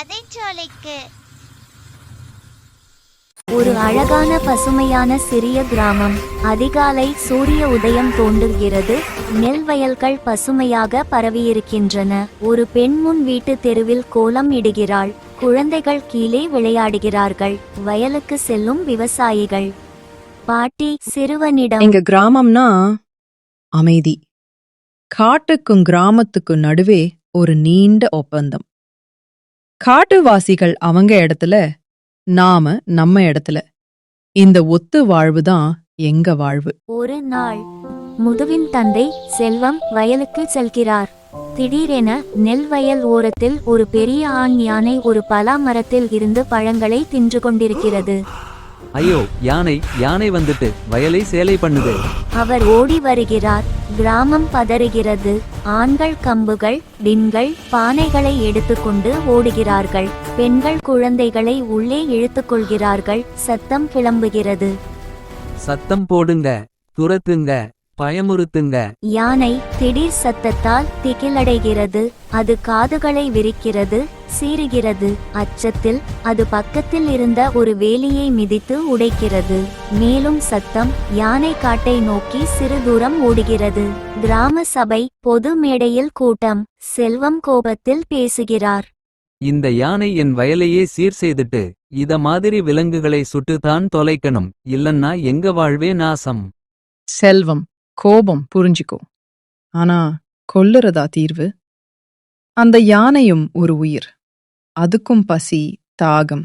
கதைச்சோலைக்கு. ஒரு அழகான பசுமையான சிறிய கிராமம். அதிகாலை சூரிய உதயம் தோன்றுகிறது. நெல் வயல்கள் பசுமையாக பரவியிருக்கின்றன. ஒரு பெண் முன் வீட்டு தெருவில் கோலம் இடுகிறாள். குழந்தைகள் கீழே விளையாடுகிறார்கள். வயலுக்கு செல்லும் விவசாயிகள். பாட்டி சிறுவனிடம், எங்க கிராமம்னா அமைதி. காட்டுக்கும் கிராமத்துக்கும் நடுவே ஒரு நீண்ட ஒப்பந்தம். காட்டுவாசிகள் அவங்க இடத்துல, நாம நம்ம இடத்துல. இந்த ஒத்து வாழ்வுதான் எங்க வாழ்வு. ஒரு நாள் முதுவின் தந்தை செல்வம் வயலுக்கு செல்கிறார். திடீரென நெல் வயல் ஓரத்தில் ஒரு பெரிய ஆண் யானை ஒரு பலா மரத்தில் இருந்து பழங்களை தின்று கொண்டிருக்கிறது. ஐயோ, யானை யானை வந்துட்டு வயலை சேலை பண்ணுது. அவர் ஓடி வருகிறார். கிராமம் பதறுகிறது. ஆண்கள் கம்புகள், டின்கள், பானைகளை எடுத்துக்கொண்டு ஓடுகிறார்கள். பெண்கள் குழந்தைகளை உள்ளே இழுத்துக்கொள்கிறார்கள். சத்தம் கிளம்புகிறது. சத்தம் போடுங்க, துரத்துங்க, பயமுறுத்துங்க. யானை திடீர் சத்தத்தால் திகிலடைகிறது. அது காதுகளை விரிக்கிறது, சீறுகிறது. அச்சத்தில் அது பக்கத்தில் இருந்த ஒரு வேலியை மிதித்து உடைக்கிறது. மேலும் சத்தம். யானை காட்டை நோக்கி சிறு தூரம் ஓடுகிறது. கிராம சபை பொது மேடையில் கூட்டம். செல்வம் கோபத்தில் பேசுகிறார். இந்த யானை என் வயலையே சீர் செய்துட்டு இத மாதிரி விலங்குகளை சுட்டுத்தான் தொலைக்கணும், இல்லன்னா எங்க வாழ்வே நாசம். செல்வம் கோபம் புரிஞ்சுக்கோ. ஆனா கொல்லுறதா தீர்வு? அந்த யானையும் ஒரு உயிர். அதுக்கும் பசி, தாகம்.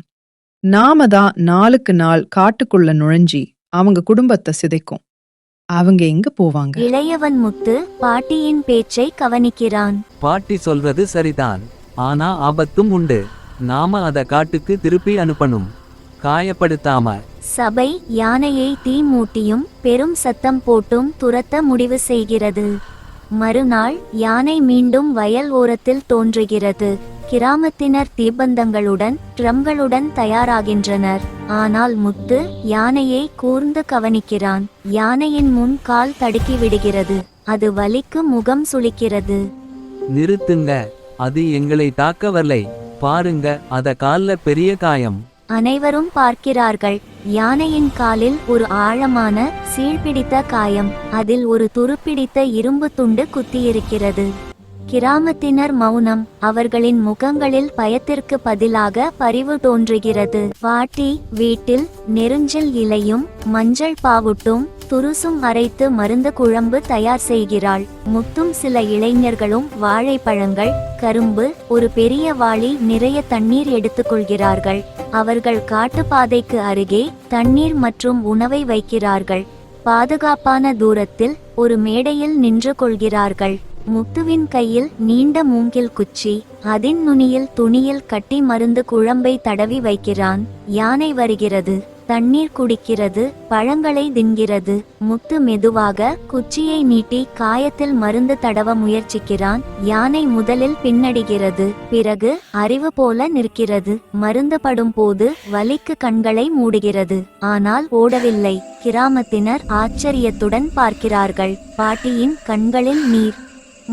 நாம தான் நாளுக்கு நாள் காட்டுக்குள்ள நுழைஞ்சி அவங்க குடும்பத்தை சிதைக்கும். அவங்க எங்க போவாங்க? இளையவன் முத்து பாட்டியின் பேச்சை கவனிக்கிறான். பாட்டி சொல்றது சரிதான், ஆனா ஆபத்தும் உண்டு. நாம அத காட்டுக்கு திருப்பி அனுப்பணும், காயப்படுத்தாம. சபை யானையை தீ மூட்டியும் பெரும் சத்தம் போட்டும் துரத்த முடிவு செய்கிறது. மறுநாள் யானை மீண்டும் வயல் ஓரத்தில் தோன்றுகிறது. கிராமத்தினர் தீபந்தங்களுடன் ட்ரம்களுடன் தயாராகின்றனர். ஆனால் முத்து யானையை கூர்ந்து கவனிக்கிறான். யானையின் முன் கால் தடுக்கி விடுகிறது. அது வலிக்கு முகம் சுளிக்கிறது. நிறுத்துங்க, அது எங்களை தாக்க வரலை. பாருங்க, அத கால்ல பெரிய காயம். அனைவரும் பார்க்கிறார்கள். யானையின் காலில் ஒரு ஆழமான சீழ்பிடித்த காயம். அதில் ஒரு துருப்பிடித்த இரும்பு துண்டு குத்தியிருக்கிறது. கிராமத்தினர் மௌனம். அவர்களின் முகங்களில் பயத்திற்கு பதிலாக பரிவு தோன்றுகிறது. பாட்டி வீட்டில் நெருஞ்சில் இலையும் மஞ்சள் பாவுட்டும் துருசும் அரைத்து மருந்து குழம்பு தயார் செய்கிறாள். முத்தும் சில இளைஞர்களும் வாழைப்பழங்கள், கரும்பு, ஒரு பெரிய வாளி நிறைய தண்ணீர் எடுத்துக்கொள்கிறார்கள். அவர்கள் காட்டுப்பாதைக்கு அருகே தண்ணீர் மற்றும் உணவை வைக்கிறார்கள். பாதுகாப்பான தூரத்தில் ஒரு மேடையில் நின்று கொள்கிறார்கள். முத்துவின் கையில் நீண்ட மூங்கில் குச்சி. அதின் நுனியில் துணியில் கட்டி மருந்து குழம்பை தடவி வைக்கிறான். யானை வருகிறது, தண்ணீர் குடிக்கிறது, பழங்களை தின்கிறது. முத்து மெதுவாக குச்சியை நீட்டி காயத்தில் மருந்து தடவ முயற்சிக்கிறான். யானை முதலில் பின்னடிகிறது, பிறகு அறிவு போல நிற்கிறது. மருந்து படும் போது வலிக்கு கண்களை மூடுகிறது, ஆனால் ஓடவில்லை. கிராமத்தினர் ஆச்சரியத்துடன் பார்க்கிறார்கள். பாட்டியின் கண்களில் நீர்.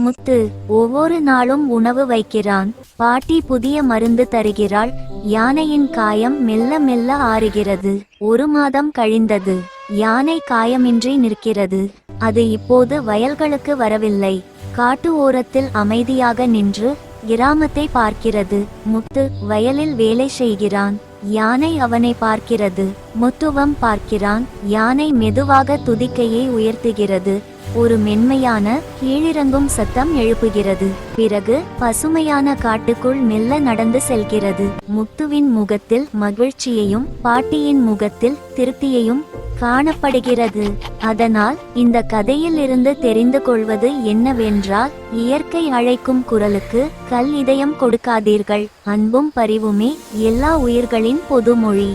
முத்து ஒவ்வொரு நாளும் உணவு வைக்கிறான். பாட்டி புதிய மருந்து தருகிறாள். யானையின் காயம் மெல்ல மெல்ல ஆறுகிறது. 1 மாதம் கழிந்தது. யானை காயமின்றி நிற்கிறது. அது இப்போது வயல்களுக்கு வரவில்லை. காட்டு ஓரத்தில் அமைதியாக நின்று கிராமத்தை பார்க்கிறது. முத்து வயலில் வேலை செய்கிறான். யானை அவனை பார்க்கிறது. முத்துவம் பார்க்கிறான். யானை மெதுவாக துதிக்கையை உயர்த்துகிறது. ஒரு மென்மையான கீழிறங்கும் சத்தம் எழுப்புகிறது. பிறகு பசுமையான காட்டுக்குள் மெல்ல நடந்து செல்கிறது. முத்துவின் முகத்தில் மகிழ்ச்சியையும் பாட்டியின் முகத்தில் திருப்தியையும் காணப்படுகிறது. அதனால் இந்த கதையில் இருந்து தெரிந்து கொள்வது என்னவென்றால், இயற்கை அழைக்கும் குரலுக்கு கல் இதயம் கொடுக்காதீர்கள். அன்பும் பரிவுமே எல்லா உயிர்களின் பொதுமொழி.